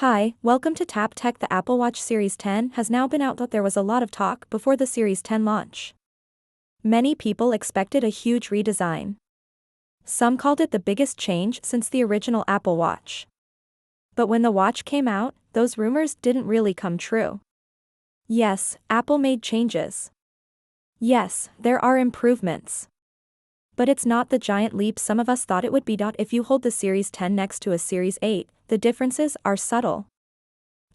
Hi, welcome to Tap Tech. The Apple Watch Series 10 has now been out, but there was a lot of talk before the Series 10 launch. Many people expected a huge redesign. Some called it the biggest change since the original Apple Watch. But when the watch came out, those rumors didn't really come true. Yes, Apple made changes. Yes, there are improvements. But it's not the giant leap some of us thought it would be. If you hold the Series 10 next to a Series 8, the differences are subtle.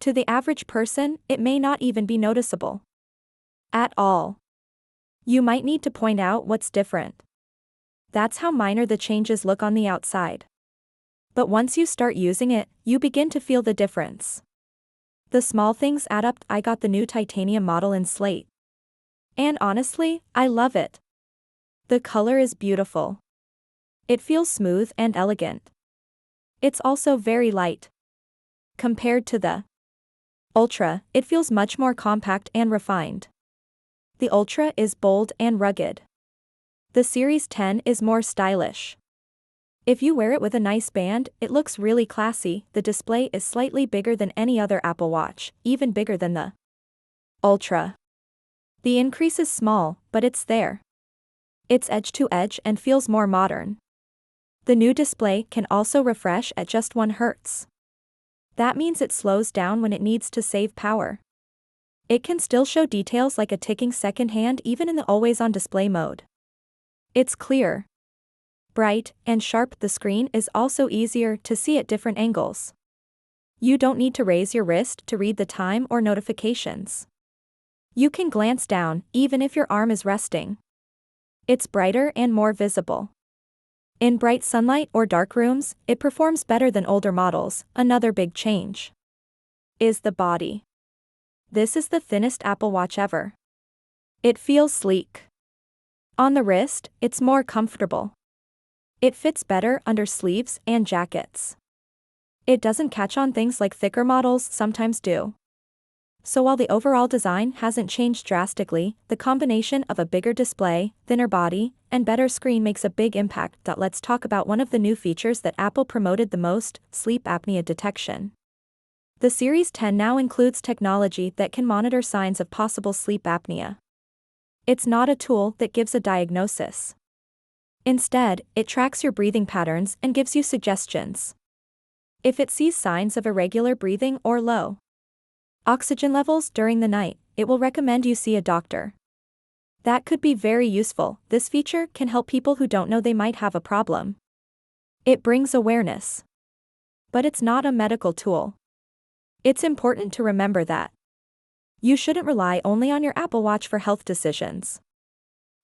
To the average person, it may not even be noticeable at all. You might need to point out what's different. That's how minor the changes look on the outside. But once you start using it, you begin to feel the difference. The small things add up. I got the new titanium model in slate. And honestly, I love it. The color is beautiful. It feels smooth and elegant. It's also very light. Compared to the Ultra, it feels much more compact and refined. The Ultra is bold and rugged. The Series 10 is more stylish. If you wear it with a nice band, it looks really classy. The display is slightly bigger than any other Apple Watch, even bigger than the Ultra. The increase is small, but it's there. It's edge-to-edge and feels more modern. The new display can also refresh at just 1 Hz. That means it slows down when it needs to save power. It can still show details like a ticking second hand even in the always-on display mode. It's clear, bright, and sharp. The screen is also easier to see at different angles. You don't need to raise your wrist to read the time or notifications. You can glance down, even if your arm is resting. It's brighter and more visible. In bright sunlight or dark rooms, it performs better than older models. Another big change is the body. This is the thinnest Apple Watch ever. It feels sleek. On the wrist, it's more comfortable. It fits better under sleeves and jackets. It doesn't catch on things like thicker models sometimes do. So while the overall design hasn't changed drastically, the combination of a bigger display, thinner body, and better screen makes a big impact. Let's talk about one of the new features that Apple promoted the most: sleep apnea detection. The Series 10 now includes technology that can monitor signs of possible sleep apnea. It's not a tool that gives a diagnosis. Instead, it tracks your breathing patterns and gives you suggestions. If it sees signs of irregular breathing or low oxygen levels during the night, it will recommend you see a doctor. That could be very useful. This feature can help people who don't know they might have a problem. It brings awareness. But it's not a medical tool. It's important to remember that you shouldn't rely only on your Apple Watch for health decisions.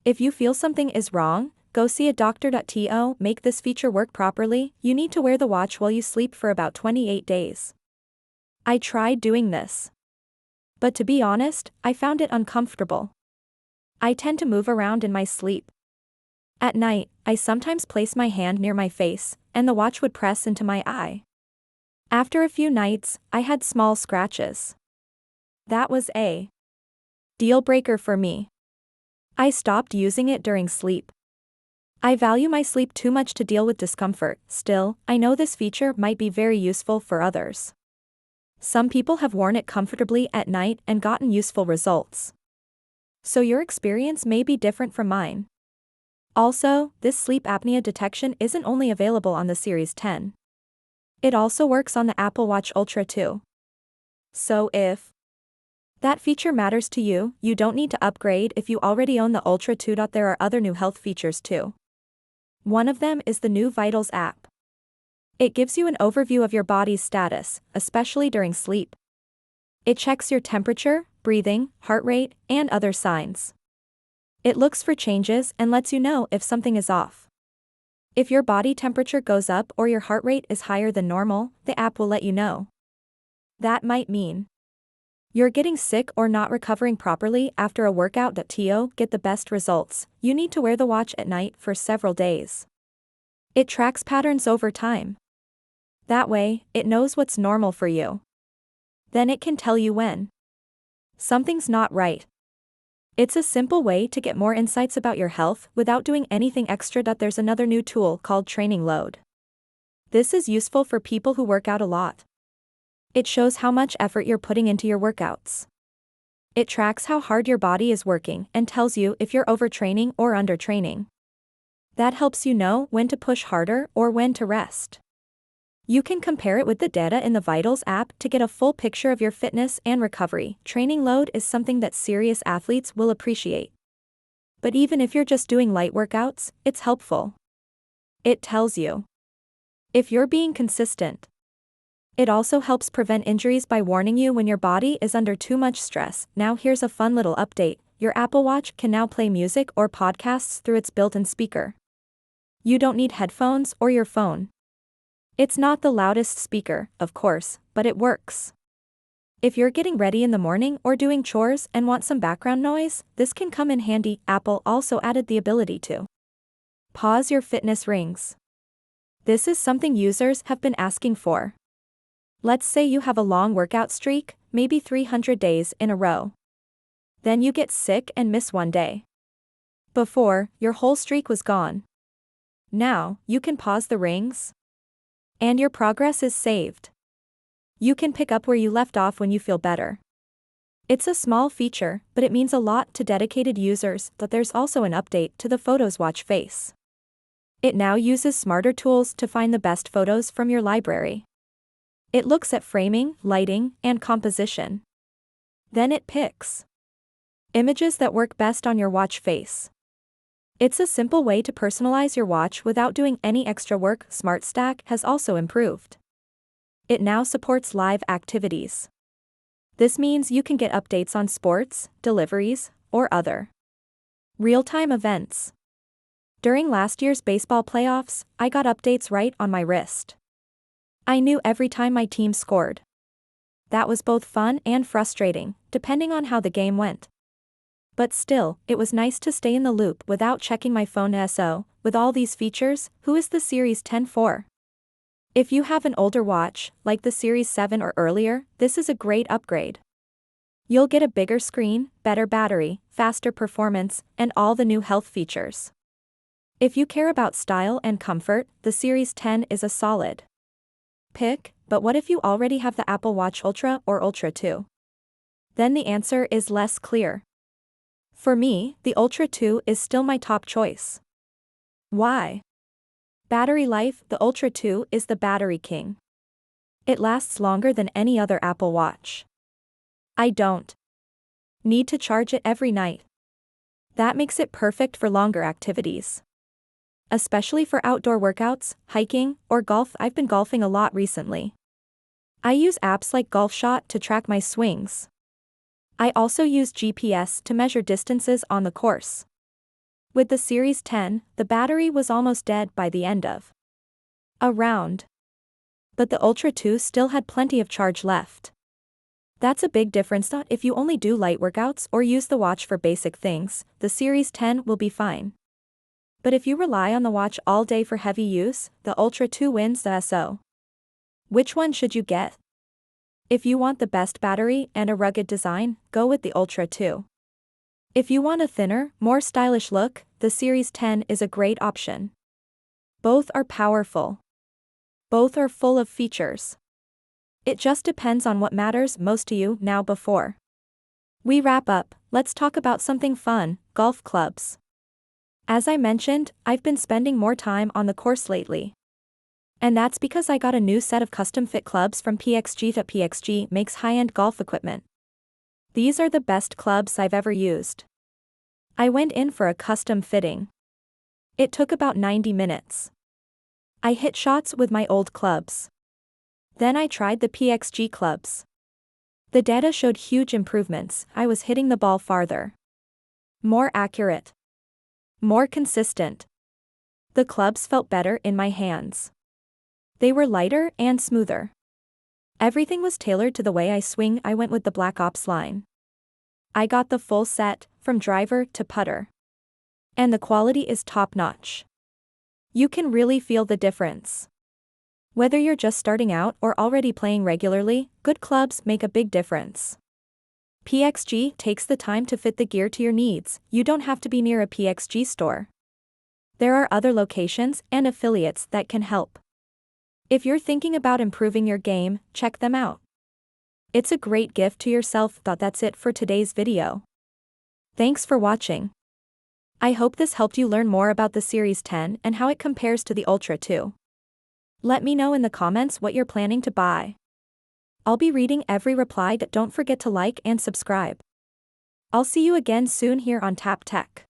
If you feel something is wrong, go see a doctor. To make this feature work properly, you need to wear the watch while you sleep for about 28 days. I tried doing this. But to be honest, I found it uncomfortable. I tend to move around in my sleep. At night, I sometimes place my hand near my face, and the watch would press into my eye. After a few nights, I had small scratches. That was a deal breaker for me. I stopped using it during sleep. I value my sleep too much to deal with discomfort. Still, I know this feature might be very useful for others. Some people have worn it comfortably at night and gotten useful results. So your experience may be different from mine. Also, this sleep apnea detection isn't only available on the Series 10. It also works on the Apple Watch Ultra too. So if that feature matters to you, you don't need to upgrade if you already own the Ultra 2. There are other new health features too. One of them is the new Vitals app. It gives you an overview of your body's status, especially during sleep. It checks your temperature, breathing, heart rate, and other signs. It looks for changes and lets you know if something is off. If your body temperature goes up or your heart rate is higher than normal, the app will let you know. That might mean you're getting sick or not recovering properly after a workout. To get the best results, you need to wear the watch at night for several days. It tracks patterns over time. That way, it knows what's normal for you. Then it can tell you when something's not right. It's a simple way to get more insights about your health without doing anything extra. There's another new tool called Training Load. This is useful for people who work out a lot. It shows how much effort you're putting into your workouts. It tracks how hard your body is working and tells you if you're overtraining or undertraining. That helps you know when to push harder or when to rest. You can compare it with the data in the Vitals app to get a full picture of your fitness and recovery. Training load is something that serious athletes will appreciate. But even if you're just doing light workouts, it's helpful. It tells you if you're being consistent. It also helps prevent injuries by warning you when your body is under too much stress. Now here's a fun little update. Your Apple Watch can now play music or podcasts through its built-in speaker. You don't need headphones or your phone. It's not the loudest speaker, of course, but it works. If you're getting ready in the morning or doing chores and want some background noise, this can come in handy. Apple also added the ability to pause your fitness rings. This is something users have been asking for. Let's say you have a long workout streak, maybe 300 days in a row. Then you get sick and miss one day. Before, your whole streak was gone. Now, you can pause the rings, and your progress is saved. You can pick up where you left off when you feel better. It's a small feature, but it means a lot to dedicated users. But there's also an update to the Photos Watch face. It now uses smarter tools to find the best photos from your library. It looks at framing, lighting, and composition. Then it picks images that work best on your watch face. It's a simple way to personalize your watch without doing any extra work. Smart Stack has also improved. It now supports live activities. This means you can get updates on sports, deliveries, or other real-time events. During last year's baseball playoffs, I got updates right on my wrist. I knew every time my team scored. That was both fun and frustrating, depending on how the game went. But still, it was nice to stay in the loop without checking my phone. So, with all these features, who is the Series 10 for? If you have an older watch, like the Series 7 or earlier, this is a great upgrade. You'll get a bigger screen, better battery, faster performance, and all the new health features. If you care about style and comfort, the Series 10 is a solid pick. But what if you already have the Apple Watch Ultra or Ultra 2? Then the answer is less clear. For me, the Ultra 2 is still my top choice. Why? Battery life. The Ultra 2 is the battery king. It lasts longer than any other Apple Watch. I don't need to charge it every night. That makes it perfect for longer activities. Especially for outdoor workouts, hiking, or golf. I've been golfing a lot recently. I use apps like GolfShot to track my swings. I also use GPS to measure distances on the course. With the Series 10, the battery was almost dead by the end of a round. But the Ultra 2 still had plenty of charge left. That's a big difference. If you only do light workouts or use the watch for basic things, the Series 10 will be fine. But if you rely on the watch all day for heavy use, the Ultra 2 wins. So, which one should you get? If you want the best battery and a rugged design, go with the Ultra 2. If you want a thinner, more stylish look, the Series 10 is a great option. Both are powerful. Both are full of features. It just depends on what matters most to you. Now before we wrap up, let's talk about something fun: golf clubs. As I mentioned, I've been spending more time on the course lately. And that's because I got a new set of custom-fit clubs from PXG. PXG makes high-end golf equipment. These are the best clubs I've ever used. I went in for a custom fitting. It took about 90 minutes. I hit shots with my old clubs. Then I tried the PXG clubs. The data showed huge improvements. I was hitting the ball farther, more accurate, more consistent. The clubs felt better in my hands. They were lighter and smoother. Everything was tailored to the way I swing. I went with the Black Ops line. I got the full set, from driver to putter. And the quality is top-notch. You can really feel the difference. Whether you're just starting out or already playing regularly, good clubs make a big difference. PXG takes the time to fit the gear to your needs. You don't have to be near a PXG store. There are other locations and affiliates that can help. If you're thinking about improving your game, check them out. It's a great gift to yourself. That's it for today's video. Thanks for watching. I hope this helped you learn more about the Series 10 and how it compares to the Ultra 2. Let me know in the comments what you're planning to buy. I'll be reading every reply. Don't forget to like and subscribe. I'll see you again soon here on Tap Tech.